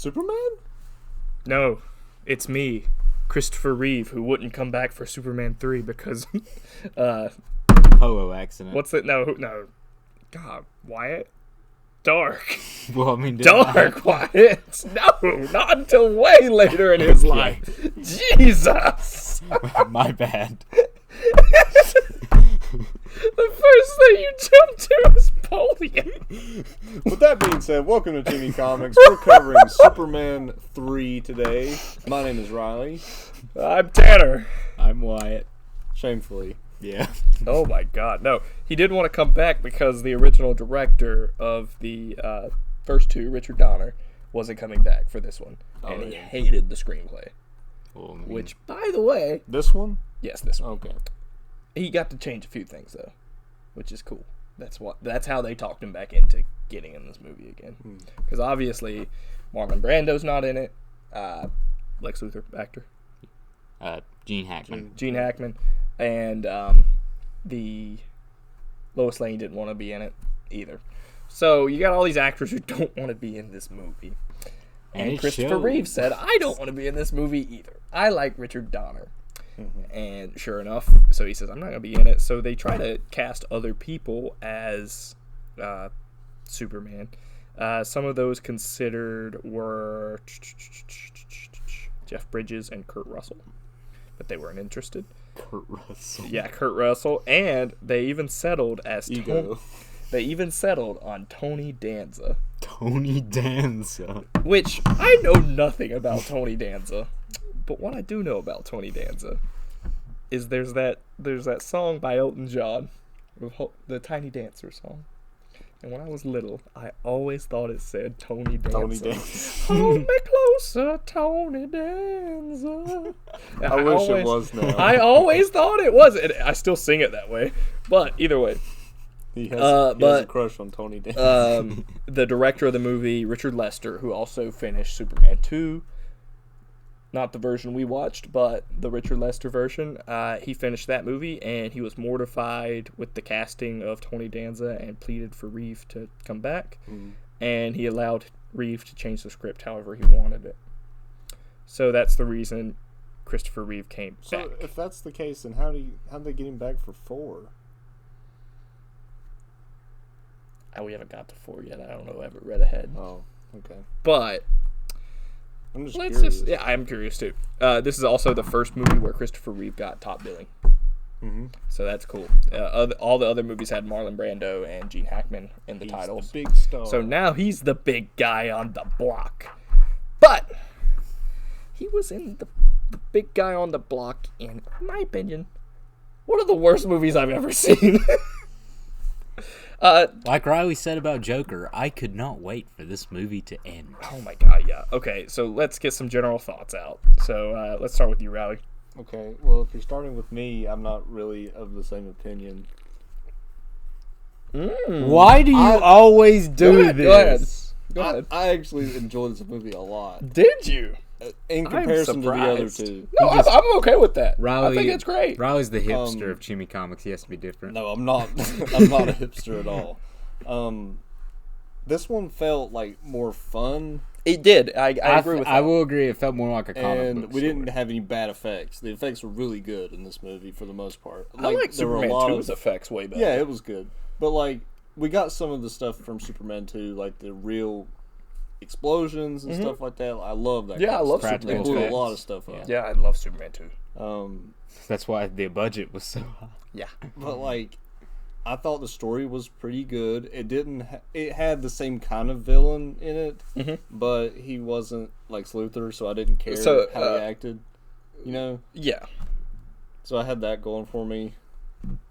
Superman? No, it's me, Christopher Reeve, who wouldn't come back for Superman 3 because, Polo accident. what's it? No. God, Wyatt? Dark. Well, I mean, Dark Wyatt. No, not until way later in his life. Jesus. My bad. The first thing you jumped to was Napoleon. With that being said, welcome to ChimiComics. We're covering Superman 3 today. My name is Riley. I'm Tanner. I'm Wyatt. Shamefully. Yeah. Oh my God, no. He didn't want to come back because the original director of the first two, Richard Donner, wasn't coming back for this one. And he hated the screenplay. Well, I mean, Which, by the way... This one? Yes, this one. Okay. He got to change a few things, though, which is cool. That's how they talked him back into getting in this movie again. Because obviously, Marlon Brando's not in it. Lex Luthor, actor. Gene Hackman. Gene Hackman. And the Lois Lane didn't want to be in it either. So you got all these actors who don't want to be in this movie. And Christopher Reeve said, I don't want to be in this movie either. I like Richard Donner. And sure enough, so he says, I'm not going to be in it. So they try to cast other people as Superman. Some of those considered were Jeff Bridges and Kurt Russell. But they weren't interested. Kurt Russell. Yeah, Kurt Russell. And they even settled as they even settled on Tony Danza. Tony Danza. Which, I know nothing about Tony Danza. But what I do know about Tony Danza is there's that song by Elton John, the Tiny Dancer song. And when I was little, I always thought it said Tony Danza. Tony Danza. Hold me closer, Tony Danza. I wish it was now. I always thought it was. And I still sing it that way. But either way. He has a crush on Tony Danza. The director of the movie, Richard Lester, who also finished Superman 2, not the version we watched, but the Richard Lester version, he finished that movie, and he was mortified with the casting of Tony Danza and pleaded for Reeve to come back, and he allowed Reeve to change the script however he wanted it. So that's the reason Christopher Reeve came back. So if that's the case, then how'd they get him back for 4? We haven't got to 4 yet. I don't know. I haven't read ahead. Oh, okay. But I'm just curious. Yeah, I'm curious too. This is also the first movie where Christopher Reeve got top billing. So that's cool. All the other movies had Marlon Brando and Gene Hackman in the titles. The big star. So now he's the big guy on the block. But he was in the big guy on the block, in my opinion, one of the worst movies I've ever seen. Like Riley said about Joker, I could not wait for this movie to end. Oh my God, yeah. Okay, so let's get some general thoughts out. So let's start with you, Riley. Okay, well, if you're starting with me, I'm not really of the same opinion. Why do you always do this? Go ahead. I actually enjoyed this movie a lot. Did you? In comparison to the other two. No, I'm okay with that. Riley, I think it's great. Riley's the hipster of ChimiComics. He has to be different. No, I'm not. I'm not a hipster at all. This one felt like more fun. It did. I agree with that. I will agree. It felt more like a comic book And we story. didn't have any bad effects. The effects were really good in this movie for the most part. I like there were Superman a lot 2's effects way better. Yeah, it was good. But like we got some of the stuff from Superman 2, like the real explosions and stuff like that. I love that. Yeah, I love stuff. Superman They blew 2. a lot of stuff up. Yeah, I love Superman 2. That's why the budget was so high. Yeah. But like, I thought the story was pretty good. It didn't. It had the same kind of villain in it, but he wasn't Lex Luthor, so I didn't care how he acted. You know. Yeah. So I had that going for me,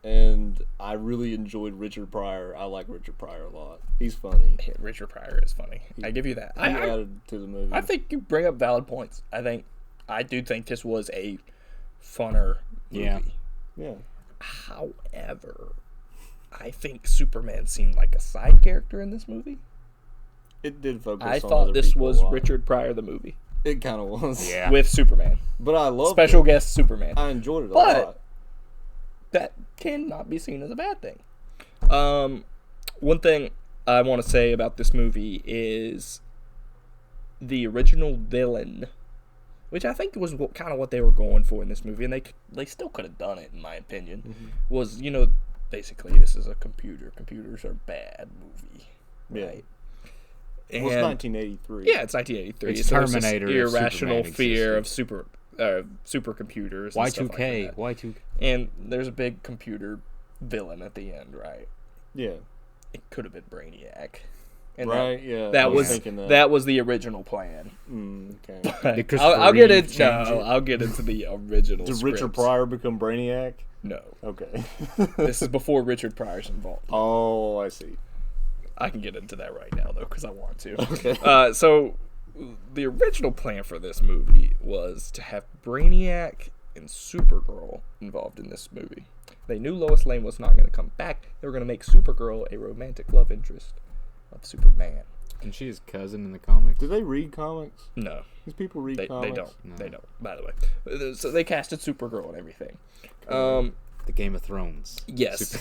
and I really enjoyed Richard Pryor. I like Richard Pryor a lot. He's funny. Richard Pryor is funny. I give you that. He added to the movie. I think you bring up valid points. I do think this was a funner movie. Yeah. However, I think Superman seemed like a side character in this movie. It did focus on I other thought this people was a lot. Richard Pryor the movie. It kind of was. Yeah. With Superman. But I love Special guest Superman. I enjoyed it a But lot. that cannot be seen as a bad thing. One thing I want to say about this movie is the original villain, which I think was kind of what they were going for in this movie, and they still could have done it, in my opinion, was, basically this is a computer. Computers are bad movie, right? And, well, it's 1983. Yeah, it's 1983. It's Terminator. It's irrational fear of supercomputers. Y2K. And Y2K. And there's a big computer villain at the end, right? Yeah. It could have been Brainiac. And yeah. That was the original plan. Okay. I'll get into the original. Did Richard Pryor become Brainiac? No. Okay. This is before Richard Pryor's involved. Oh, I see. I can get into that right now, though, because I want to. Okay. So, the original plan for this movie was to have Brainiac and Supergirl involved in this movie. They knew Lois Lane was not going to come back. They were going to make Supergirl a romantic love interest of Superman. And she is cousin in the comics. Do they read comics? No. These people read comics? They don't. No. They don't, by the way. So they casted Supergirl and everything. The Game of Thrones. Yes.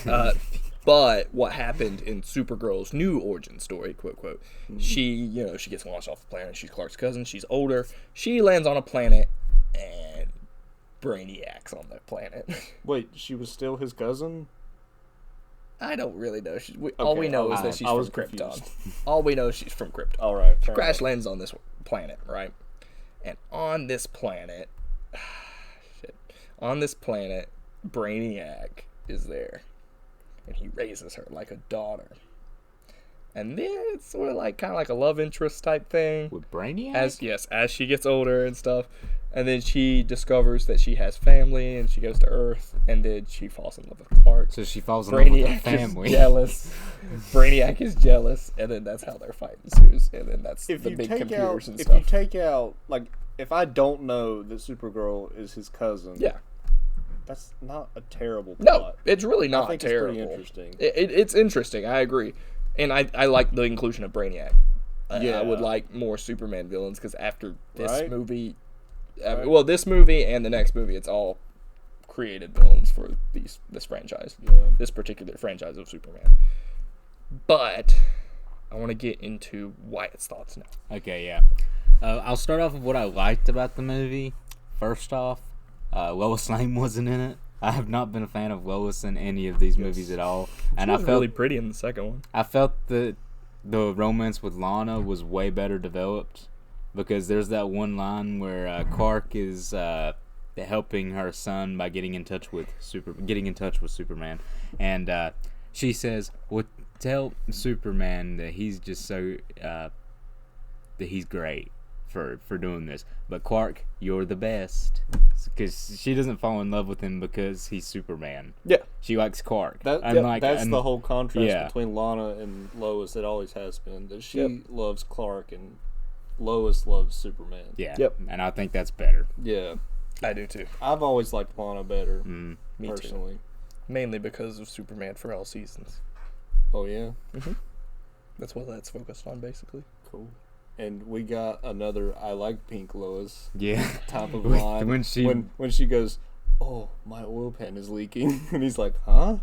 But what happened in Supergirl's new origin story, quote, quote, she gets launched off the planet. She's Clark's cousin. She's older. She lands on a planet, and Brainiac's on that planet. Wait, she was still his cousin? I don't really know. All we know is that she's from Krypton. All we know is she's from Krypton. All right. She crash lands on this planet, right? And on this planet, Brainiac is there. And he raises her like a daughter. And then it's sort of kind of like a love interest type thing. With Brainiac? As she gets older and stuff. And then she discovers that she has family, and she goes to Earth, and then she falls in love with Clark. So she falls in love with her family. Is jealous. Brainiac is jealous, and then that's how their fight ensues. And then that's the big computers and stuff. If you take out, if I don't know that Supergirl is his cousin, that's not a terrible plot. No, it's really not terrible. It's pretty interesting. It's interesting, I agree. And I like the inclusion of Brainiac. I would like more Superman villains, because after this movie... well, this movie and the next movie, it's all created villains for this franchise. This particular franchise of Superman. But I want to get into Wyatt's thoughts now. Okay, yeah. I'll start off with what I liked about the movie. First off, Lois Lane wasn't in it. I have not been a fan of Lois in any of these movies at all. And I felt really pretty in the second one. I felt that the romance with Lana was way better developed. Because there's that one line where Clark is helping her son by getting in touch with Superman, and she says, "Well, tell Superman that he's just so that he's great for doing this. But Clark, you're the best." Because she doesn't fall in love with him because he's Superman. Yeah, she likes Clark. That's the whole contrast between Lana and Lois. It always has been that she loves Clark and Lois loves Superman. Yeah. Yep. And I think that's better. Yeah. I do too. I've always liked Lana better. Me personally. Too. Mainly because of Superman for all seasons. Oh, yeah? Mm-hmm. That's what that's focused on, basically. Cool. And we got another I like pink Lois type of line. when she goes, "Oh, my oil pan is leaking." And he's like, "Huh?"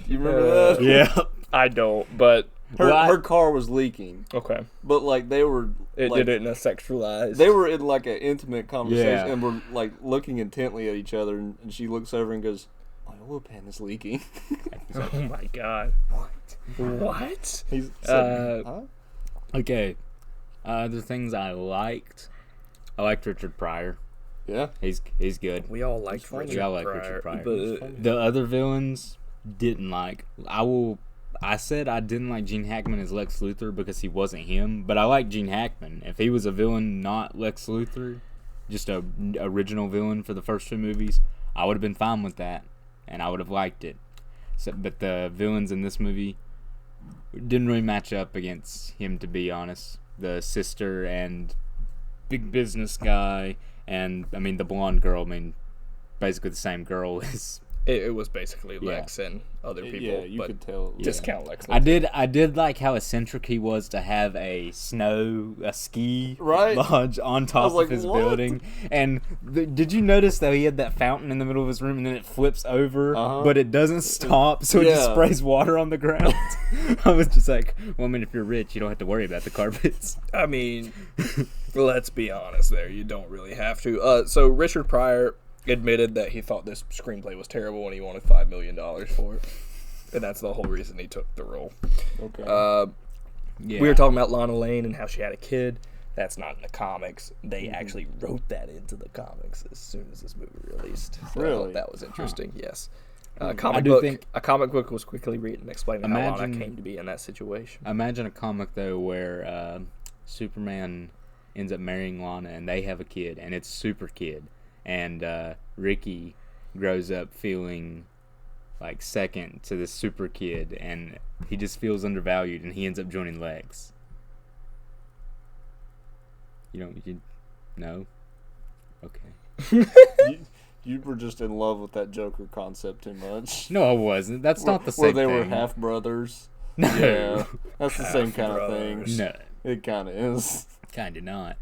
You remember that? Yeah. I don't, but her car was leaking. Okay. But they were did it in a sexualized. They were in an intimate conversation and were looking intently at each other, and she looks over and goes, "My oil pan is leaking." Oh my god. What? He said, huh? Okay. The things I liked Richard Pryor. Yeah. He's good. We all liked Richard Pryor. But the other villains didn't like. I said I didn't like Gene Hackman as Lex Luthor because he wasn't him, but I like Gene Hackman. If he was a villain, not Lex Luthor, just a original villain for the first two movies, I would have been fine with that, and I would have liked it. But the villains in this movie didn't really match up against him, to be honest. The sister and big business guy, and the blonde girl. Basically the same girl as It was basically Lex and other people. Yeah, you could tell. Discount Lex. I did like how eccentric he was to have a ski lodge on top of his building. And did you notice though he had that fountain in the middle of his room and then it flips over, but it doesn't stop, so it just sprays water on the ground. I was just like, well, I mean, if you're rich, you don't have to worry about the carpets. I mean, let's be honest there. You don't really have to. So Richard Pryor admitted that he thought this screenplay was terrible and he wanted $5 million for it. And that's the whole reason he took the role. Okay. We were talking about Lana Lane and how she had a kid. That's not in the comics. They actually wrote that into the comics as soon as this movie released. So really? That was interesting, yes. I Comic book was quickly written explaining how Lana came to be in that situation. Imagine a comic, though, where Superman ends up marrying Lana and they have a kid, and it's Super Kid. And Ricky grows up feeling like second to this Super Kid, and he just feels undervalued, and he ends up joining Lex. You know? Okay. You were just in love with that Joker concept too much. No, I wasn't. That's not the same where thing. they were half brothers. No. Yeah, that's the same kind of thing. No. It kind of is. Kind of not.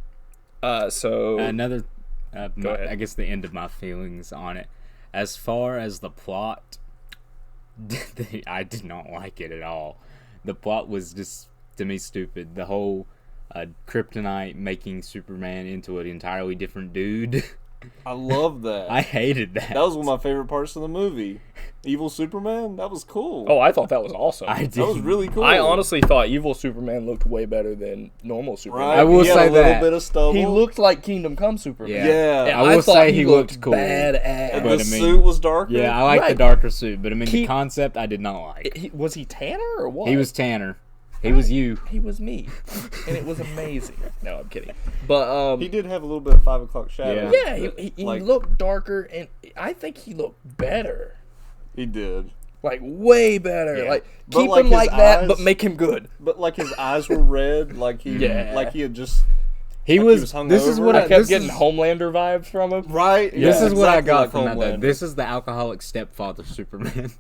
Go ahead. I guess the end of my feelings on it. As far as the plot, I did not like it at all. The plot was just, to me, stupid. The whole kryptonite making Superman into an entirely different dude. I love that. I hated that. That was one of my favorite parts of the movie. Evil Superman? That was cool. Oh, I thought that was awesome. That was really cool. I honestly thought Evil Superman looked way better than normal Superman. Right? I will he had say a little that. bit of stubble. He looked like Kingdom Come Superman. Yeah. And I will say he looked cool. Badass. And But, the I mean, suit was darker. Yeah, I like the darker suit, but I mean, the concept I did not like. Was he Tanner or what? He was Tanner. He was you. He was me. And it was amazing. No, I'm kidding. But he did have a little bit of 5 o'clock shadow. yeah, he looked darker, and I think he looked better. He did. Like, way better. Yeah. Like, But, keep like, him like his that, eyes- but make him good. But like his eyes were red, like he had just He was. hungover. This is what I kept this getting is- Homelander vibes from him. right. This Yeah, is what I exactly got like from that. Though. Homelander. This is the alcoholic stepfather Superman.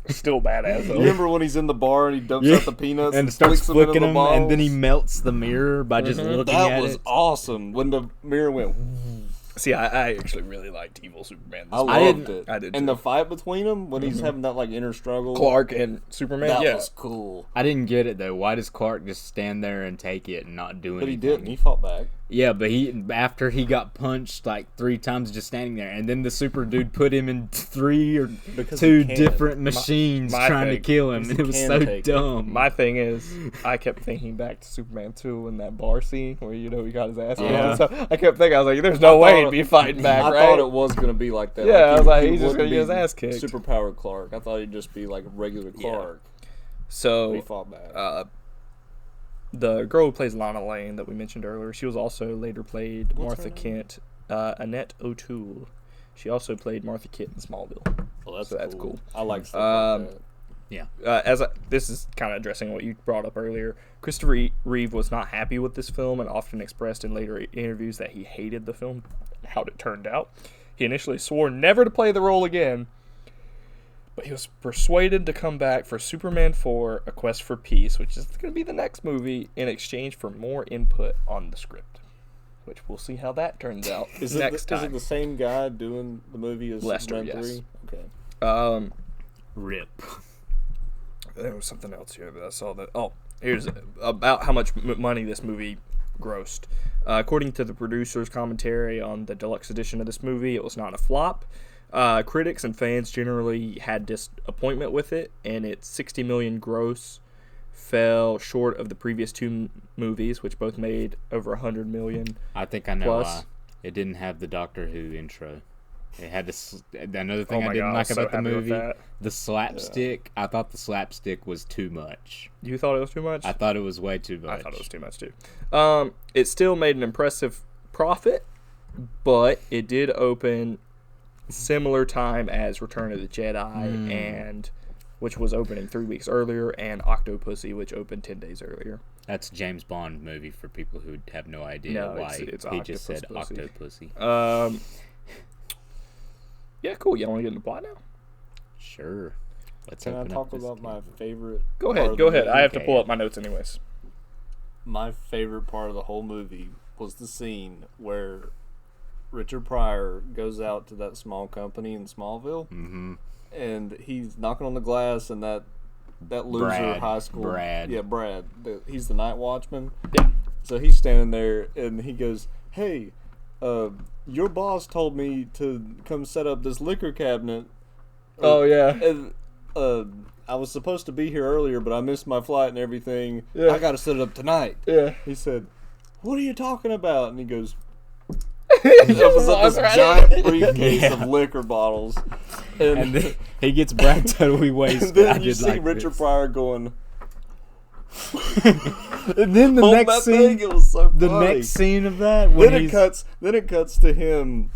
Still badass, though. You remember when he's in the bar and he dumps out the peanuts and starts flicks them into flicking the them, and then he balls? melts the mirror by just looking at That was it. awesome when the mirror went. See, I actually really liked Evil Superman. I loved it. I did And too. the fight between them when he's having that like inner struggle. Clark and Superman, that yeah. was cool. I didn't get it though. Why does Clark just stand there and take it and not do But he anything? didn't. He fought back. Yeah, but after he got punched like 3 times just standing there, and then the super dude put him in 3 or Because 2 he can. different machines my trying to thing kill him, is and he it was can so take it. dumb. My thing is, I kept thinking back to Superman 2 in that bar scene where, he got his ass kicked and stuff. I kept thinking, I was like, there's no way he'd be fighting back, I right? thought it was going to be like that. Yeah, I was like, he he's just wouldn't gonna get his be ass kicked. Superpowered Clark. I thought he'd just be like regular Clark. But he So, fought back. the girl who plays Lana Lane that we mentioned earlier, she was also later played What's Martha her name? Kent, Annette O'Toole. She also played Martha Kent in Smallville. Well, so that's cool. I like stuff like that. Yeah. This is kind of addressing what you brought up earlier. Christopher Reeve was not happy with this film and often expressed in later interviews that he hated the film, how it turned out. He initially swore never to play the role again, but he was persuaded to come back for Superman 4, A Quest for Peace, which is going to be the next movie, in exchange for more input on the script, which we'll see how that turns out Is next it time. the same guy doing the movie as Lester, Superman yes. 3? Okay. Rip. There was something else here that I saw that. Oh, here's about how much money this movie grossed. According to the producer's commentary on the deluxe edition of this movie, it was not a flop. Critics and fans generally had disappointment with it, and its $60 million gross fell short of the previous 2 movies, which both made over $100 million. I think I know Plus- why. It didn't have the Doctor Who intro. It had this. Another thing Oh my I didn't God, I like was so about the happy with movie, that. the slapstick. I thought the slapstick was too much. You thought it was too much? I thought it was way too much. I thought it was too much too. It still made an impressive profit, but it did open similar time as Return of the Jedi, and which was opening 3 weeks earlier, and Octopussy, which opened 10 days earlier. That's a James Bond movie for people who have no idea No, why it's he just said Octopussy. Octopussy. Yeah, cool. You don't want to get into the plot now? Sure. Let's Can I open up talk this about can. my favorite? Go part ahead. of Go the ahead. movie? I have to pull up my notes anyways. My favorite part of the whole movie was the scene where Richard Pryor goes out to that small company in Smallville, and he's knocking on the glass, and that loser Brad. high school, Brad. he's the night watchman. Yeah. So he's standing there, and he goes, "Hey, your boss told me to come set up this liquor cabinet." Oh, yeah. And, I was supposed to be here earlier, but I missed my flight and everything. Yeah. I got to set it up tonight. Yeah. He said, "What are you talking about?" And he goes, It opens up this giant briefcase of liquor bottles. And then he gets Brad totally wasted. then I you did see like Richard this. Pryor going, And then the "Hold next that scene, thing." It was so the funny. next scene of that, when Then he's it cuts to him,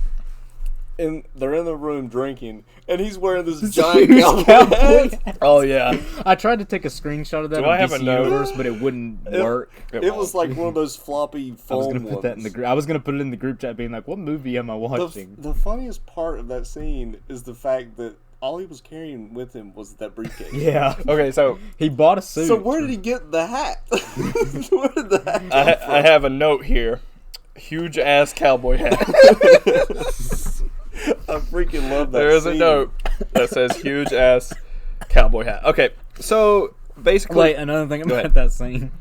and they're in the room drinking, and he's wearing this giant huge cowboy hat. Oh, yeah. I tried to take a screenshot of that Do on I have a DC note? Universe, but it wouldn't work. It was like one of those floppy I was foam gonna put that in the ones. group. I was gonna put it in the group chat, being like, "What movie am I watching?" The funniest part of that scene is the fact that all he was carrying with him was that briefcase. Yeah. Okay, so He bought a suit. So where did he get the hat? Where did the hat come I have a note here. Huge ass cowboy hat. I freaking love that. There is a scene. note that says huge ass cowboy hat. Okay, so basically, Wait, another thing ahead. about that scene.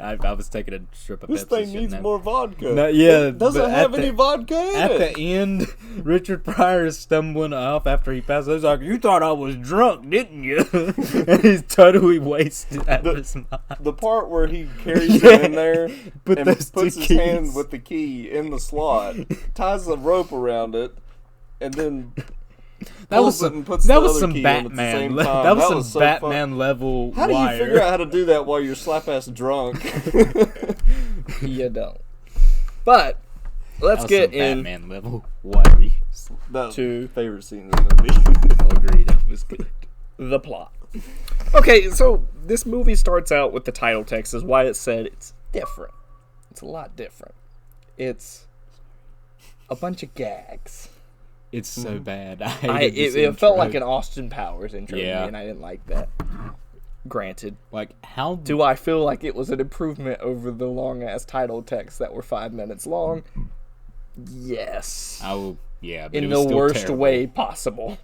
I was taking a strip of This Pepsi, thing shouldn't needs have. more vodka. No, yeah, It doesn't but have at any the- vodka in At it. the end, Richard Pryor is stumbling off after he passes. He's like, "You thought I was drunk, didn't you?" And he's totally wasted out of his mind. The part where he carries it in there Put and those puts two his keys. hand with the key in the slot, ties a rope around it, and then That was pulls it some, and puts that the was other some key in at the Batman. same That time. was That some was so Batman level. How do you wire. figure out how to do that while you're slap ass drunk? you don't. But That let's was get some in Batman level wire. That's to my favorite scene in the movie. I'll agree. That was good. the plot. Okay, so this movie starts out with the title text, is why it said it's different. It's a lot different. It's a bunch of gags. It's so bad. I hated this It felt intro. like an Austin Powers intro to me, Yeah. and I didn't like that. Granted, Like, how do I feel like it was an improvement over the long ass title texts that were 5 minutes long? Yes. I will, yeah, but In it was the still worst terrible. way possible.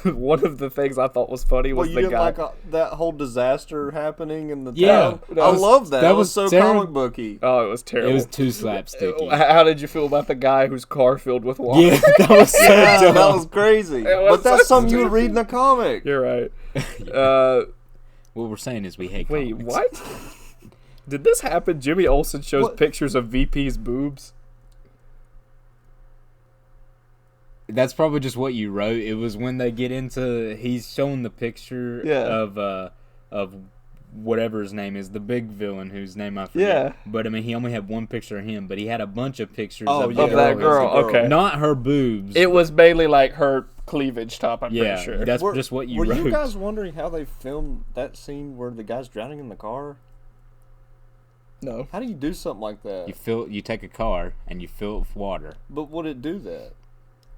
One of the things I thought was funny was Well, you the didn't guy. like that whole disaster happening in the Yeah. town? That I was- love that. that That was was so terrible. comic booky. Oh, it was terrible. It was too slapsticky. How did you feel about the guy whose car filled with water? Yeah, that was so Yeah, dumb. that was crazy. was But that's so something you would read in a comic. You're right. What we're saying is we hate Wait, comics. what? Did this happen? Jimmy Olsen shows What? pictures of VP's boobs. That's probably just what you wrote. It was when they get into, he's showing the picture Yeah. of whatever his name is, the big villain whose name I forget. Yeah. But I mean, he only had one picture of him, but he had a bunch of pictures Oh, of, yeah, Of that girl, That's the girl. okay. Not her boobs. It was mainly like her cleavage top, I'm yeah, pretty sure. that's just what you Were wrote. you guys wondering how they filmed that scene where the guy's drowning in the car? No. How do you do something like that? You take a car and you fill it with water. But would it do that?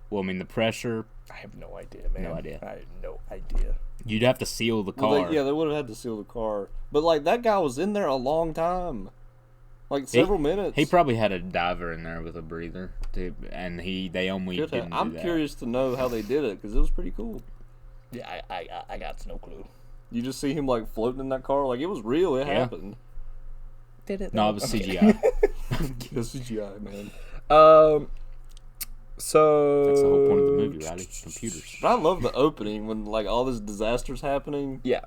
Well, I mean, the pressure, I have no idea, man. No idea. I have no idea. you'd have to seal the car. Well, they would have had to seal the car. But like that guy was in there a long time, like several minutes. He probably had a diver in there with a breather, and they only Could have. didn't do I'm that. curious to know how they did it because it was pretty cool. Yeah, I got no clue. You just see him like floating in that car, like it was real. It Yeah. happened. Did it? No, it was CGI. That's CGI, man. So That's the whole point of the movie, Riley. Computers. But I love the opening when like all this disaster's happening. Yeah.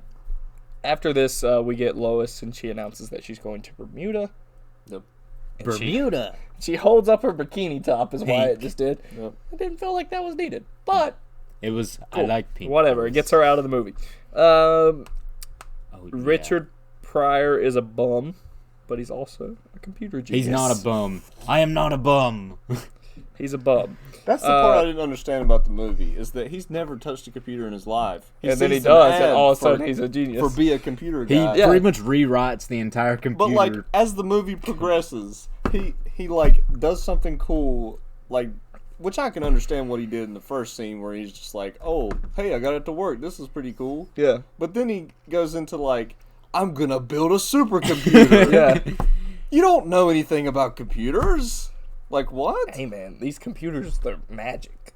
After this, we get Lois, and she announces that she's going to Bermuda. Yep. And Bermuda. She holds up her bikini top, is why Pink. it just did. Yep. I didn't feel like that was needed, but It was. cool. I like pink. Whatever. It colors. gets her out of the movie. Oh, yeah. Richard Pryor is a bum, but he's also a computer genius. He's not a bum. I am not a bum. He's a bum. That's the part I didn't understand about the movie is that he's never touched a computer in his life. And then he sees an does, and ad all of a for- sudden he's a genius. for be a computer He guy. Yeah. pretty much rewrites the entire computer. But like as the movie progresses, he like does something cool, like which I can understand what he did in the first scene where he's just like, oh, hey, I got it to work. This is pretty cool. Yeah. But then he goes into like, I'm going to build a supercomputer. Yeah. You don't know anything about computers. Like, what? Hey, man, these computers, they're magic.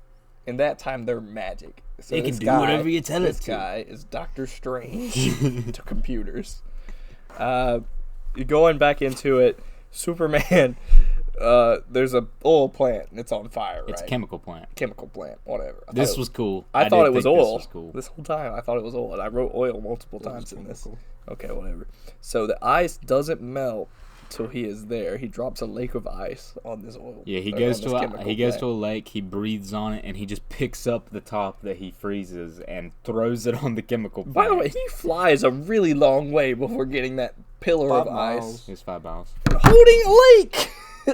In that time, they're magic. So They can do whatever you tell it This to. guy is Doctor Strange to computers. Going back into it, Superman, there's a oil plant and it's on fire, right? It's a chemical plant. Chemical plant, whatever. This was cool. I thought did it was think oil. This was cool. This whole time, I thought it was oil. And I wrote oil multiple times in this. Okay, whatever. So the ice doesn't melt till he is there. He drops a lake of ice on this oil. Yeah, he goes to a lake. He breathes on it, and he just picks up the top that he freezes and throws it on the chemical plant. By the way, he flies a really long way before getting that pillar 5 of miles. ice, It's 5 miles. holding a lake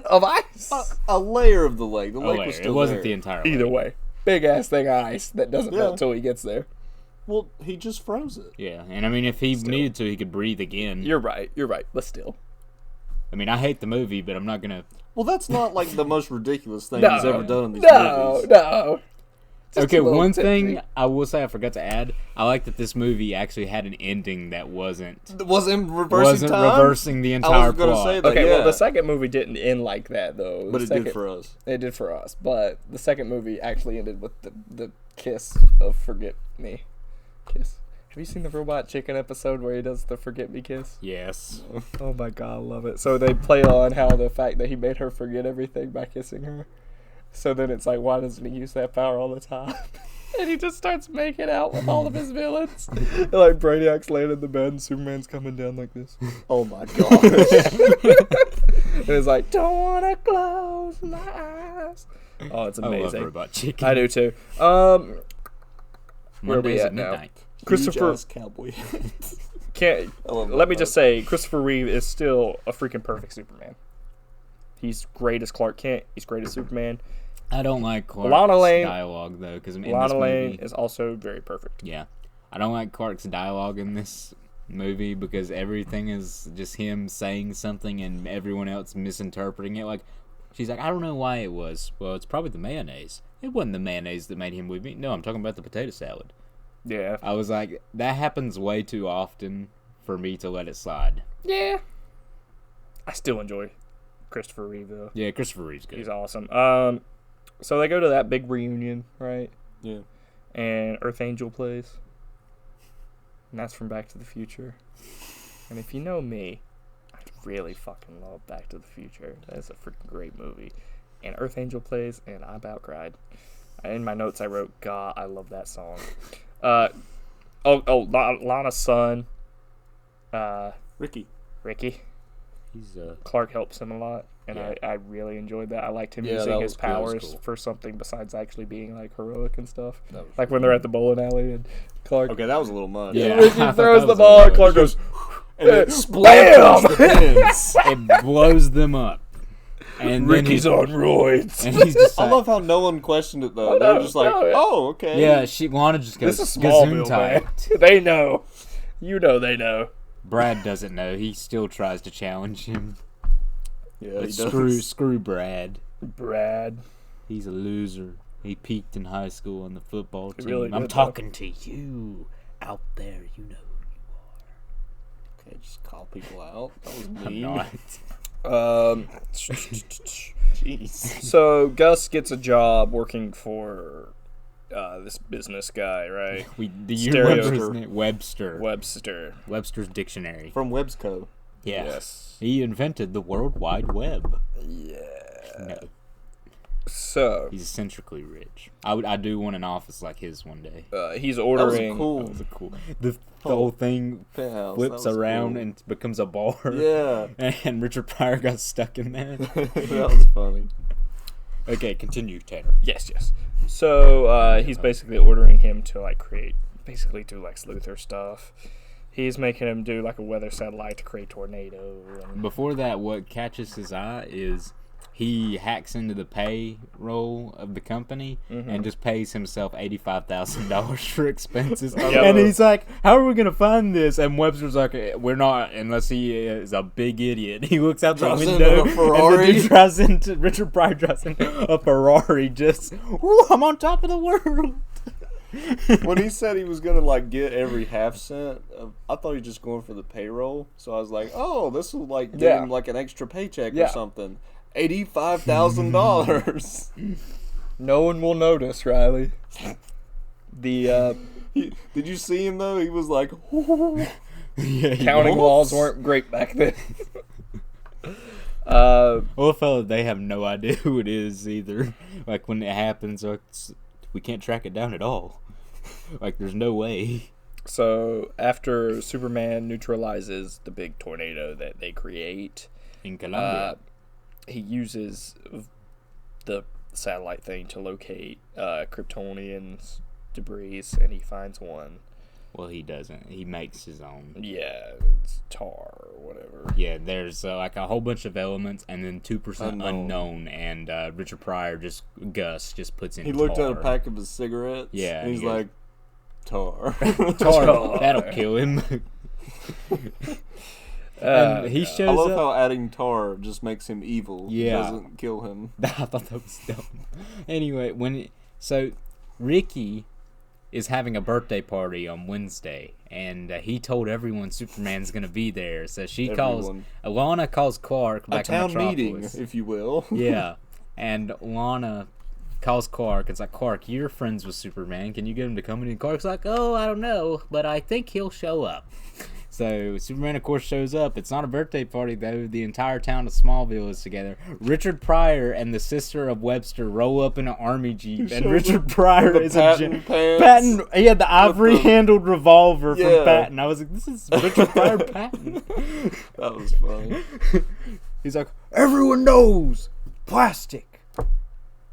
of ice. A layer of the lake. The lake was It still wasn't there. the entire Either lake. way, big ass thing of ice that doesn't melt till he gets there. Well, he just froze it. Yeah, and I mean, if he needed to, he could breathe again. You're right, but still. I mean, I hate the movie, but I'm not gonna. Well, that's not like the most ridiculous thing No, he's ever done in these no, movies. no. Just Okay, a little one tip thing thing. I will say I forgot to add. I like that this movie actually had an ending that wasn't Wasn't reversing time? reversing the I entire was going to plot. say that, Okay, yeah. well, the second movie didn't end like that, though. But it did for us. It did for us, but the second movie actually ended with the kiss of Forget Me. Kiss. Have you seen the Robot Chicken episode where he does the Forget Me kiss? Yes. Oh my god, I love it. So they play on how the fact that he made her forget everything by kissing her. So then it's like, why doesn't he use that power all the time? And he just starts making out with all of his villains. And like Brainiac's laying in the bed and Superman's coming down like this. Oh my gosh. And it's like, don't wanna close my eyes. Oh, it's I love amazing. Robot Chicken. I do too. Where are we Mondays at now? midnight. Christopher Huge-ass cowboy. can't. I love Let me that just say, Christopher Reeve is still a freaking perfect Superman. He's great as Clark Kent. He's great as Superman. I don't like Clark's Lana Lane- dialogue though, because in this Lana Lane movie, is also very perfect. yeah, I don't like Clark's dialogue in this movie because everything is just him saying something and everyone else misinterpreting it. Like, she's like, I don't know why it was. Well, it's probably the mayonnaise. It wasn't the mayonnaise that made him with me. No, I'm talking about the potato salad. Yeah. I was like, that happens way too often for me to let it slide. Yeah. I still enjoy Christopher Reeve though. Yeah, Christopher Reeve's good. He's awesome. So they go to that big reunion, right? Yeah. And Earth Angel plays. And that's from Back to the Future. And if you know me, I really fucking love Back to the Future. That's a freaking great movie. And Earth Angel plays, and I about cried. In my notes I wrote, God, I love that song. Lana's son, Ricky. He's Clark helps him a lot. And Yeah. I really enjoyed that. I liked him Yeah, using that his was cool. That was powers cool. for something besides actually being like heroic and stuff. That was Like when they're at the bowling alley and Clark Okay, that was a little much. Yeah. Ricky I thought throws that the was ball and a Clark little goes, And it BAM! splinters the pins. it blows them up. And then Ricky's on roids. and he's just I like, love how no one questioned it though. Oh, They were no, just like, no, yeah. "Oh, okay." yeah, Lana just goes, This is Smallville, man. Gesundheit. They know. You know they know. Brad doesn't know. He still tries to challenge him. Yeah, But he does. screw Brad. Brad. He's a loser. He peaked in high school on the football He team. really I'm did, talking to you out there. You know who Okay, just call people out. That was you are. mean. I'm not. Jeez. So Gus gets a job working for this business guy, right? Do you Stereo- remember his name? Webster. Webster. Webster's Dictionary. From Websco. Yeah. Yes. He invented the World Wide Web. Yeah. No, So he's eccentrically rich. I do want an office like his one day. he's That was ordering. cool. That was cool. The whole thing Penthouse. flips That was around cool. and becomes a bar. Yeah. And Richard Pryor got stuck in that. That was funny. Okay, continue, Tanner. Yes. So he's basically ordering him to like basically do Lex Luthor stuff. He's making him do like a weather satellite to create tornado. And Before that, what catches his eye is he hacks into the payroll of the company and just pays himself $85,000 for expenses. And he's like, how are we going to find this? And Webster's like, we're not unless he is a big idiot. He looks out the window and the dude Richard Pryor drives in a Ferrari just, ooh, I'm on top of the world. When he said he was gonna like get every half cent, I thought he was just going for the payroll. So I was like, "Oh, this will like give him like an extra paycheck or something." $85,000. No one will notice, Riley. Did you see him though? He was like, counting laws weren't great back then. Well, fella, they have no idea who it is either. Like when it happens, we can't track it down at all. Like, there's no way. So, after Superman neutralizes the big tornado that they create in Colombia, he uses the satellite thing to locate Kryptonians' debris, and he finds one. Well, he doesn't. He makes his own. Yeah, it's tar or whatever. Yeah, there's like a whole bunch of elements, and then 2% unknown. And Richard Pryor Gus puts in. He looked at a pack of his cigarettes. Yeah, and he's like, tar. Tar. That'll kill him. And he shows I love up. how adding tar just makes him evil. Yeah. It doesn't kill him. I thought that was dumb. Anyway, so Ricky is having a birthday party on Wednesday, and he told everyone Superman's going to be there. So Alana calls Clark back in Metropolis. A town meeting, if you will. Yeah, and Alana calls Clark. It's like, Clark, you're friends with Superman. Can you get him to come in? And Clark's like, oh, I don't know, but I think he'll show up. So Superman, of course, shows up. It's not a birthday party, though. The entire town of Smallville is together. Richard Pryor and the sister of Webster roll up in an army jeep, and Richard Pryor is Patton. He had the ivory-handled revolver from Patton. I was like, this is Richard Pryor Patton. That was funny. He's like, everyone knows plastic.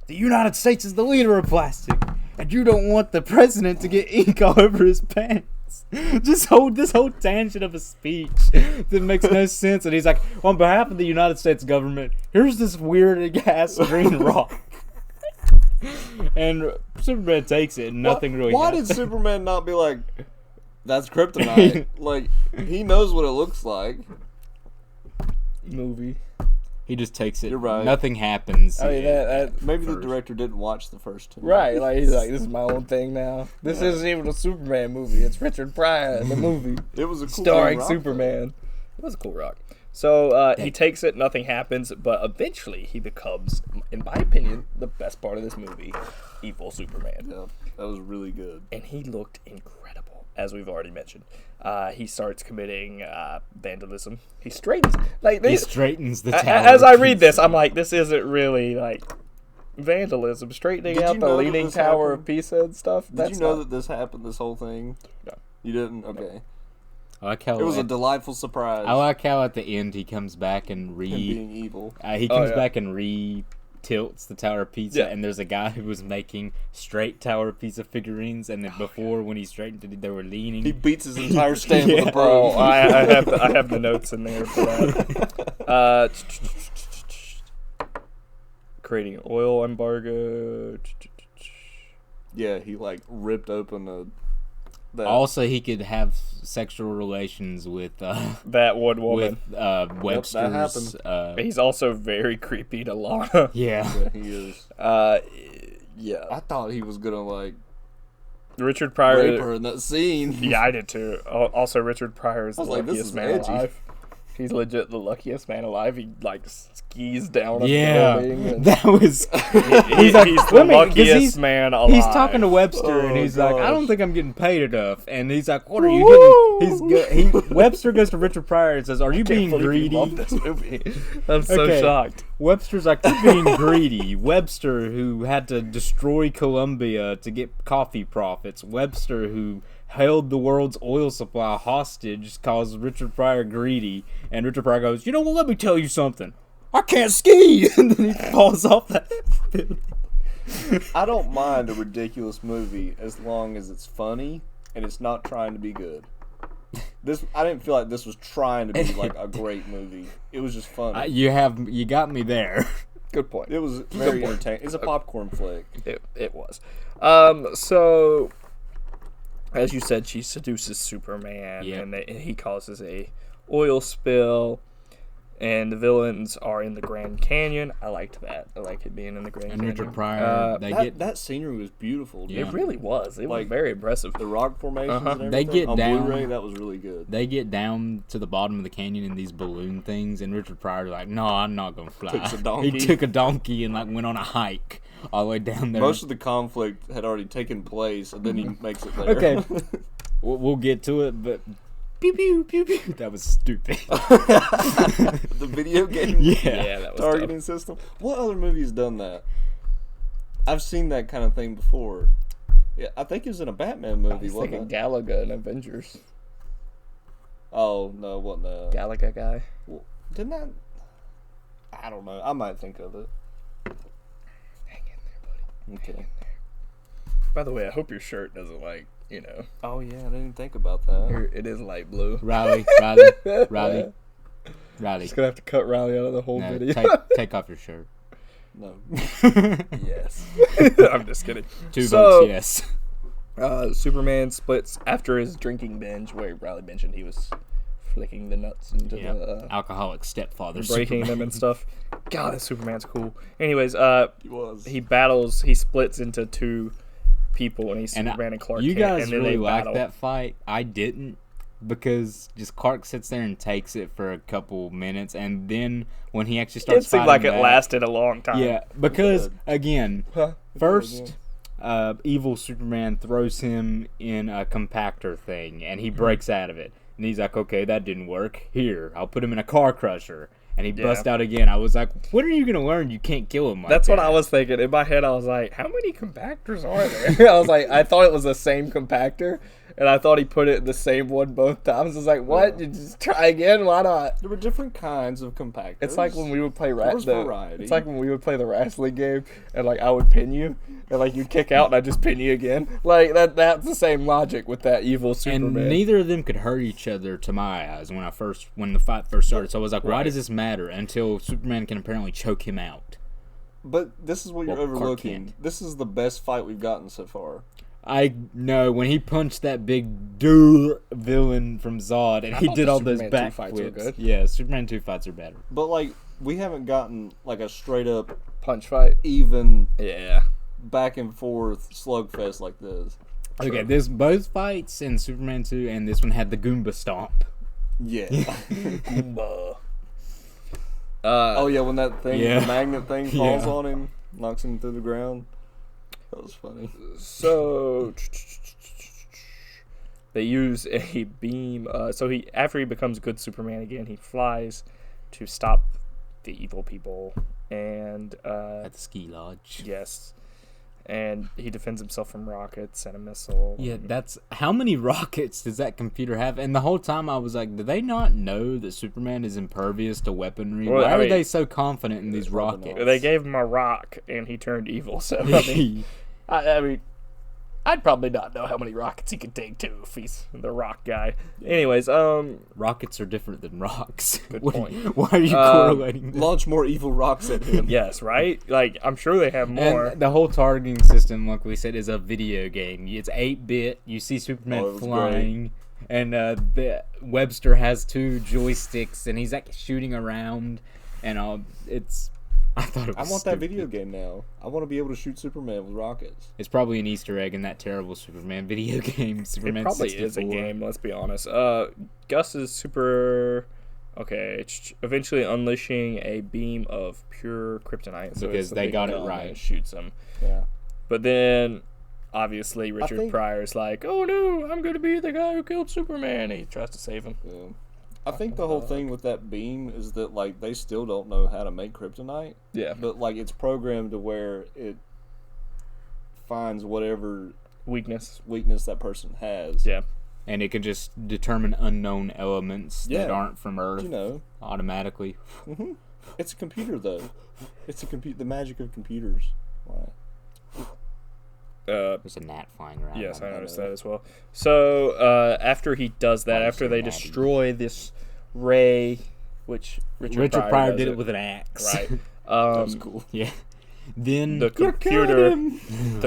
The United States is the leader of plastic, and you don't want the president to get ink all over his pants. This whole tangent of a speech that makes no sense. And he's like, on behalf of the United States government, here's this weird ass green rock. And Superman takes it, and nothing really Why happens. did Superman not be like, that's kryptonite? Like, he knows what it looks like. Movie. He just takes it. You're right. Nothing happens. I mean, maybe the director didn't watch the first two. Right, like he's like, this is my own thing now. This isn't even a Superman movie. It's Richard Pryor in the movie. It was a cool starring rock, Superman. It was a cool rock. So he takes it, nothing happens, but eventually he becomes, in my opinion, the best part of this movie, evil Superman. Yeah, that was really good. And he looked incredible, as we've already mentioned. He starts committing vandalism. He straightens the tower. As I read this, I'm like, this isn't really like vandalism. Straightening out the Leaning Tower of Pisa and stuff. Did you know that this happened? This whole thing? No, you didn't. Okay. No. I like how it was a delightful surprise. I like how at the end he comes back and being evil. He comes back and tilts the Tower of Pisa, and there's a guy who was making straight Tower of Pisa figurines, and then before when he straightened it, they were leaning. He beats his entire stand with a broom. Oh, I have the notes in there for that. Creating an oil embargo. Yeah, he like ripped open Also, he could have sexual relations with that one woman. With Webster's. That happened. He's also very creepy to Lana. Yeah, he is. Yeah. I thought he was gonna like Richard Pryor rape her in that scene. Yeah, I did too. Also, Richard Pryor is the luckiest man alive. He's legit the luckiest man alive. He like skis down a building. And that was. he's the luckiest man alive. He's talking to Webster, and he's like, "I don't think I'm getting paid enough." And he's like, "What are you getting?" Webster goes to Richard Pryor and says, "Are you being greedy?" I love this movie. I'm so shocked. Webster's like, "You're being greedy." Webster, who had to destroy Colombia to get coffee profits. Webster, who held the world's oil supply hostage, calls Richard Pryor greedy, and Richard Pryor goes, "You know what, let me tell you something. I can't ski!" And then he falls off that building. I don't mind a ridiculous movie as long as it's funny and it's not trying to be good. I didn't feel like this was trying to be like a great movie. It was just funny. You got me there. Good point. It was very entertaining. It's a popcorn flick. It was. So, as you said, she seduces Superman, and he causes a oil spill, and the villains are in the Grand Canyon. I liked that. I like it being in the Grand Canyon. And Richard Pryor, that scenery was beautiful. Yeah. It really was. It was very impressive. The rock formations and everything. They get on down. Blu-ray, that was really good. They get down to the bottom of the canyon in these balloon things, and Richard Pryor's like, "No, I'm not gonna fly." He took a donkey and went on a hike all the way down there. Most of the conflict had already taken place, and then he makes it there. Okay, we'll get to it, but. Pew, pew, pew, pew. That was stupid. The video game that was targeting system. What other movie's done that? I've seen that kind of thing before. Yeah, I think it was in a Batman movie. Wasn't it? Galaga in Avengers. Oh no, what no? Galaga guy. Well, didn't that? I don't know. I might think of it. Hang in there, buddy. Okay. By the way, I hope your shirt doesn't Oh yeah, I didn't think about that. Here, it is light blue. Riley. Just gonna have to cut Riley out of the whole video. Take off your shirt. No. Yes. I'm just kidding. 2 votes, yes. Superman splits after his drinking binge, where Riley mentioned he was flicking the nuts into the alcoholic stepfather, breaking them and stuff. God, this Superman's cool. Anyways, He was. He splits into two people, and he's Superman and Clark. You Kent, guys and then really they like battle. that fight. I didn't, because just Clark sits there and takes it for a couple minutes, and then when he actually starts, it seemed like it lasted a long time. Yeah, because again, first, evil Superman throws him in a compactor thing, and he breaks out of it, and he's like, "Okay, that didn't work. Here, I'll put him in a car crusher." And he busts out again. I was like, when are you going to learn you can't kill him like That's that? what I was thinking. In my head, I was like, how many compactors are there? I was like, I thought it was the same compactor, and I thought he put it in the same one both times. I was like, what? You just try again? Why not? There were different kinds of compactors. It's like when we would play variety. It's like when we would play the wrestling game, and I would pin you, and you'd kick out, and I'd just pin you again. That's the same logic with that evil Superman. And neither of them could hurt each other to my eyes when the fight first started. So I was like, why does this matter? Until Superman can apparently choke him out. But this is what you're overlooking. Kent. This is the best fight we've gotten so far. I know when he punched that big villain from Zod, and he did all those back fights were good. Yeah, Superman 2 fights are better. But we haven't gotten a straight up punch fight, even back and forth slugfest like this. Okay, both fights in Superman 2 and this one had the Goomba stomp. Yeah. Goomba. When that thing, the magnet thing falls on him, knocks him through the ground. That was funny. So they use a beam. After he becomes a good Superman again, he flies to stop the evil people and at the ski lodge. Yes. And he defends himself from rockets and a missile. Yeah, that's... How many rockets does that computer have? And the whole time I was like, do they not know that Superman is impervious to weaponry? Why are they so confident in these rockets? They gave him a rock, and he turned evil. So, I mean, I'd probably not know how many rockets he could take, too, if he's the rock guy. Anyways, rockets are different than rocks. Good point. Why are you correlating that? Launch more evil rocks at him. Yes, right? I'm sure they have more. And the whole targeting system, like we said, is a video game. It's 8-bit. You see Superman flying. Great. And the Webster has 2 joysticks, and he's shooting around. And it's... I thought it was want that video game now. I want to be able to shoot Superman with rockets. It's probably an Easter egg in that terrible Superman video game. Superman it probably 64. is a game, let's be honest. Gus is super... Okay, eventually unleashing a beam of pure kryptonite. So because they got it right. And shoots him. Yeah. But then, obviously, Richard Pryor's like, oh no, I'm going to be the guy who killed Superman. And he tries to save him. Yeah. I think the whole thing with that beam is that, they still don't know how to make kryptonite. Yeah. But, it's programmed to where it finds whatever weakness that person has. Yeah. And it can just determine unknown elements that aren't from Earth automatically. Mm-hmm. It's a computer, though. It's the magic of computers. Why? There's a gnat flying around. Yes, I noticed that as well. So, after he does that, after they destroy this ray, which Richard Pryor did it with an axe. Right. That's cool. Yeah. Then The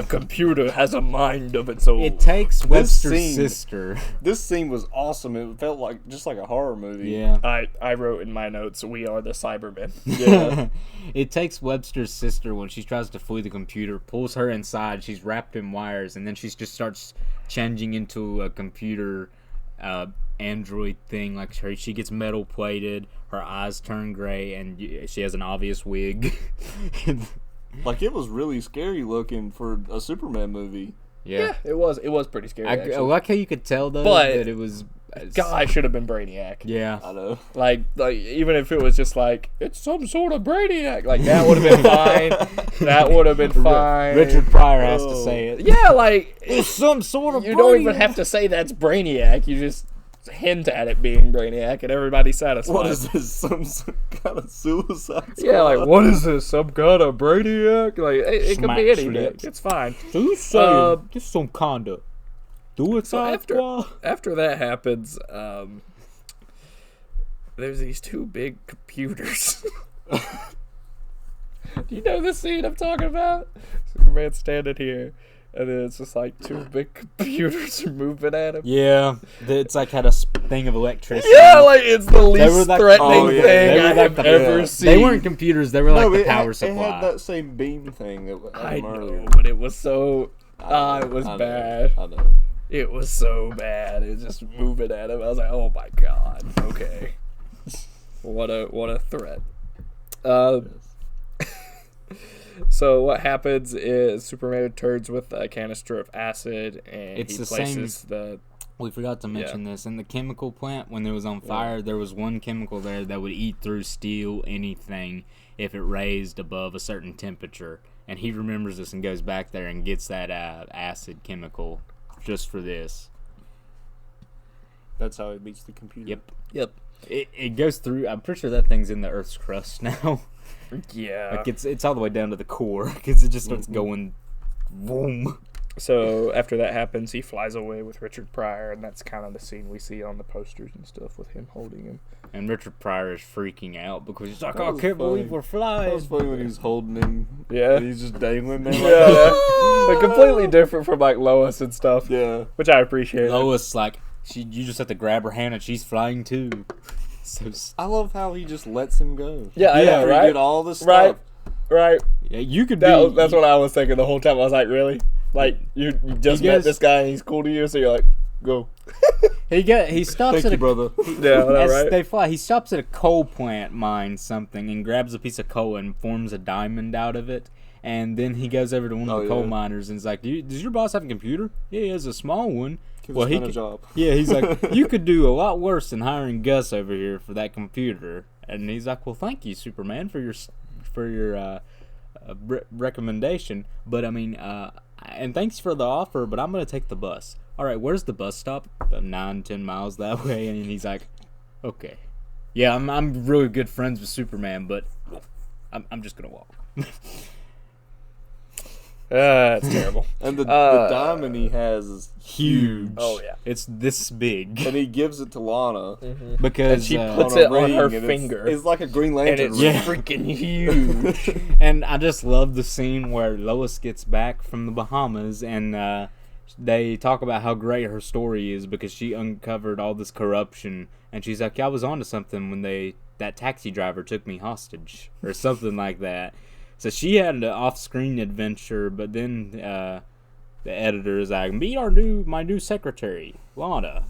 computer has a mind of its own. it takes Webster's sister. This scene was awesome. It felt like just like a horror movie. Yeah. I wrote in my notes, "We are the Cybermen." Yeah. It takes Webster's sister when she tries to flee the computer, pulls her inside. She's wrapped in wires, and then she just starts changing into a computer android thing. Like she gets metal plated, her eyes turn gray, and she has an obvious wig. Like, it was really scary looking for a Superman movie. Yeah, it was pretty scary. I like how you could tell though that it was. Guy should have been Brainiac. Yeah, I know. Like even if it was just like it's some sort of Brainiac, like that would have been fine. That would have been fine. Richard Pryor has to say it. Yeah, like It's some sort of. you don't even have to say that's Brainiac. You just hint at it being Brainiac, and everybody's satisfied. What is this? Some kind of suicide squad? Yeah, like what is this? Some kind of Brainiac? Like it could be anything. Smack It's fine. Who's saying just some kind of suicide squad? After that happens, there's these two big computers. Do you know the scene I'm talking about? Superman's standing here, and then it's just like two big computers are moving at him. Yeah, it's like had a thing of electricity. Yeah, like it's the least like- threatening oh, yeah. thing They were I like have the- ever seen. They weren't computers. They were like the power It supply. had that same beam thing that I had know, earlier. but it was so. It was I know, bad. I know. It was so bad. It was just moving at him. I was like, oh my god. Okay. What a threat. So what happens is Superman returns with a canister of acid, and It's he the places same- the. We forgot to mention this. In the chemical plant, when it was on fire, there was one chemical there that would eat through steel, anything, if it raised above a certain temperature. And he remembers this and goes back there and gets that acid chemical just for this. That's how he beats the computer. Yep. It goes through. I'm pretty sure that thing's in the Earth's crust now. Yeah. Like it's all the way down to the core because it just starts going, boom. So after that happens, he flies away with Richard Pryor, and that's kind of the scene we see on the posters and stuff with him holding him. And Richard Pryor is freaking out because he's like, That I was can't funny. believe we're flying. That was funny when he was holding him. Yeah. And he's just dangling there. Yeah, they're completely different from like Lois and stuff. Yeah. Which I appreciate. Lois, like, you just have to grab her hand and she's flying too. So I love how he just lets him go. Yeah, I know, After right? He did all this stuff. Right. yeah, you could That's what I was thinking the whole time. I was like, really? Like you just met this guy and he's cool to you, so you're like, go. He stops Thank at you, a brother. Yeah, as right. they fly. He stops at a coal plant, mines something, and grabs a piece of coal and forms a diamond out of it. And then he goes over to one of the coal miners and is like, "Does your boss have a computer? Yeah, he has a small one. Well, he could. Job. Yeah, he's like, you could do a lot worse than hiring Gus over here for that computer." And he's like, "Well, thank you, Superman, for your recommendation. But I mean, and thanks for the offer. But I'm gonna take the bus. All right, where's the bus stop? About 9-10 miles that way." And he's like, "Okay, yeah, I'm really good friends with Superman, but I'm just gonna walk." It's terrible. And the diamond he has is Huge. Oh yeah. It's this big. and he gives it to Lana. Because And she uh, puts on a it on ring, her and finger. It's like a Green And Lantern it's ring. freaking huge. and I just love the scene where Lois gets back from the Bahamas and they talk about how great her story is because she uncovered all this corruption, and she's like, "I was onto something when that taxi driver took me hostage," or something like that. So she had an off-screen adventure, but then the editor is like, "Meet my new secretary, Lana,"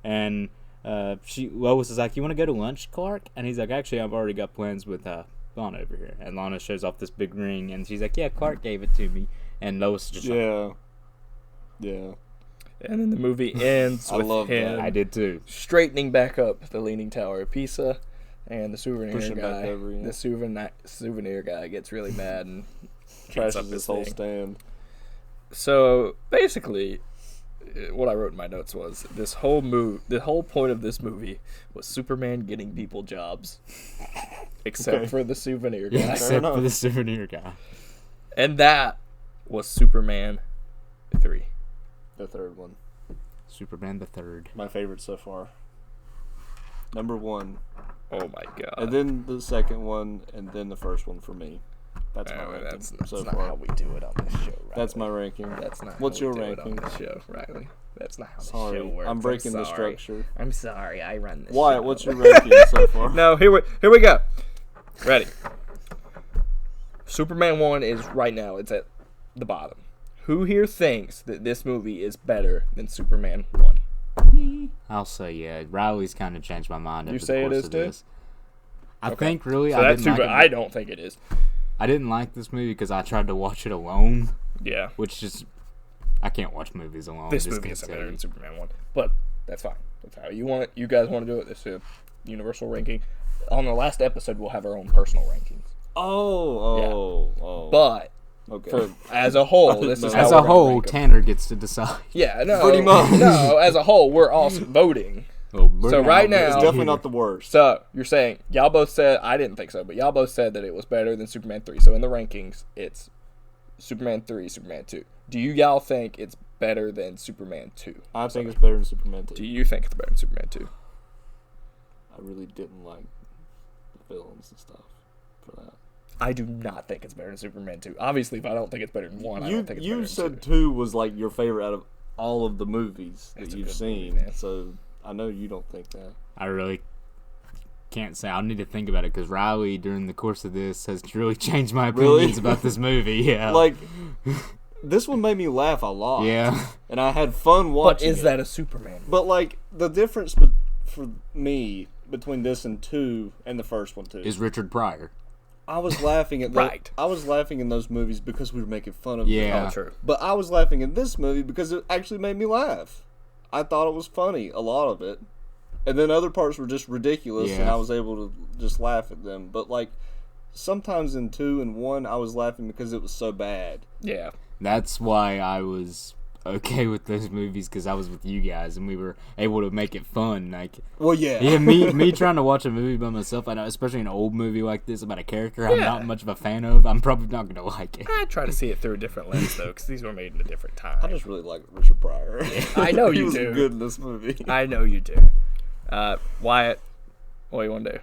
and Lois is like, "You want to go to lunch, Clark?" And he's like, "Actually, I've already got plans with Lana over here." And Lana shows off this big ring, and she's like, "Yeah, Clark gave it to me." And Lois is just like, Yeah. And then the movie ends I with love that. him I did too. straightening back up the Leaning Tower of Pisa, and the souvenir Pushing back guy, over, yeah. the souvenir guy gets really mad and hits up Trashes his his whole thing. stand. So basically, what I wrote in my notes was the whole point of this movie was Superman getting people jobs, except for the souvenir guy, Yeah, except enough. for the souvenir guy. and that was Superman 3. The third one. Superman the Third. My favorite so far. Number 1. Oh my god. And then the second one, and then the first one for me. That's my ranking. That's so not far. how we do it on this show, Riley. That's my ranking. That's not What's how your we do ranking? it on this show, Riley. That's not how the Sorry, show works. I'm breaking the sorry. structure. I'm sorry, I run this Wyatt, show. what's your ranking so far? No, here we go. Ready. Superman 1 is right now, it's at the bottom. Who here thinks that this movie is better than Superman 1? Me. I'll say yeah. Riley's kind of changed my mind. You over say the it course is of too? this. I think really So I that's didn't super. like I it. don't think it is. I didn't like this movie because I tried to watch it alone, Yeah. which just I can't watch movies alone. This Just movie can't is tell better you. than Superman 1. But that's fine. That's how you want it. You guys want to do it. This is a universal ranking. On the last episode, we'll have our own personal rankings. Oh. But Okay. as a whole, this is how As we're a gonna whole, rank 'em. Tanner gets to decide. Yeah, no. Pretty much. No, as a whole, we're all voting. Well, we're So not- right now- It's definitely not the worst. So you're saying y'all both said I didn't think so, but y'all both said that it was better than Superman 3. So in the rankings, it's Superman 3, Superman 2. Do you y'all think it's better than Superman 2? I think it's better than Superman 2. Do you think it's better than Superman 2? I really didn't like the villains and stuff for that. I do not think it's better than Superman 2. Obviously, if I don't think it's better than 1, I don't think it's better You than said 2. 2 was like your favorite out of all of the movies that It's a you've good seen, movie, man. so I know you don't think that. I really can't say. I'll need to think about it because Riley, during the course of this, has really changed my Really? opinions about this movie. Yeah, Like, this one made me laugh a lot. yeah, And I had fun But watching is it. that a Superman? But, like, the difference for me between this and 2 and the first one, too. is Richard Pryor. I was laughing at Right. I was laughing in those movies because we were making fun of Yeah. them. Oh, true. But I was laughing in this movie because it actually made me laugh. I thought it was funny, a lot of it. And then other parts were just ridiculous, and Yeah. I was able to just laugh at them. But, like, sometimes in 2 and 1, I was laughing because it was so bad. Yeah. That's why I was okay with those movies because I was with you guys and we were able to make it fun. Like, Well, yeah. yeah, me trying to watch a movie by myself, I know, especially an old movie like this about a character I'm Yeah. not much of a fan of, I'm probably not gonna like it. I try to see it through a different lens, though, because these were made in a different time. I just really like Richard Pryor. I know he you was do. good in this movie. I know you do. Wyatt, what do you want to do?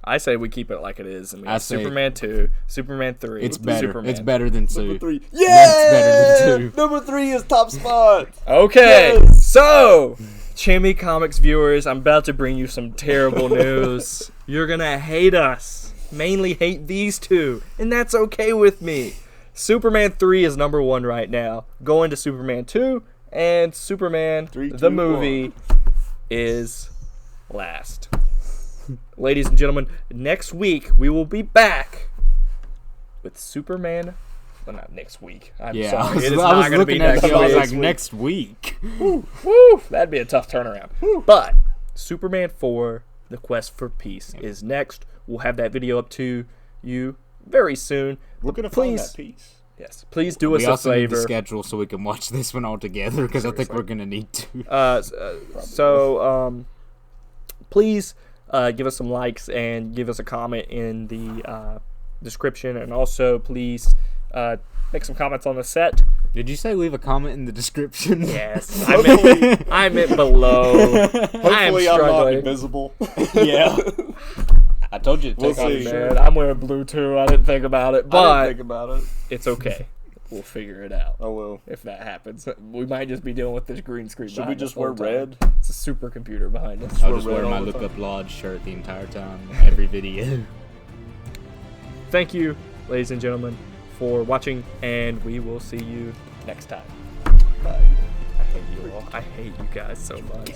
I say we keep it like it is, and we I have say- Superman 2, Superman 3. It's better. Superman. It's better than 2. Number 3. That's Yeah! better than 2. Number 3 is top spot. Okay, Yes! so ChimiComics viewers, I'm about to bring you some terrible news. You're gonna hate us, mainly hate these two, and that's okay with me. Superman 3 is number 1 right now, going to Superman 2, and Superman 3, the 2, movie is last. Ladies and gentlemen, next week we will be back with Superman. Well, not next week. I'm Yeah, sorry. It is I not was going to be looking at next you, I was week. like, next week. Woo, that'd be a tough turnaround. But Superman 4, The Quest for Peace is next. We'll have that video up to you very soon. We're going to Please. find that piece. Yes, please do us We a also need the favor. schedule so we can watch this one all together because I think we're gonna need to. Please give us some likes and give us a comment in the description, and also please make some comments on the set. Did you say leave a comment in the description? Yes, I meant below. I am Hopefully I'm not struggling. invisible. Yeah. I told you to We'll take off see. your shirt. Man, I'm wearing blue too. I didn't think about it, I but didn't think about it. it's okay. We'll figure it out. Oh, well. If that happens, we might just be dealing with this green screen. Should we behind just us the whole wear time. red? It's a supercomputer behind us. I'll wear just red wear all my the Look time. Up Lodge shirt the entire time, every video. Thank you, ladies and gentlemen, for watching, and we will see you next time. Bye. I hate you all. I hate you guys so much.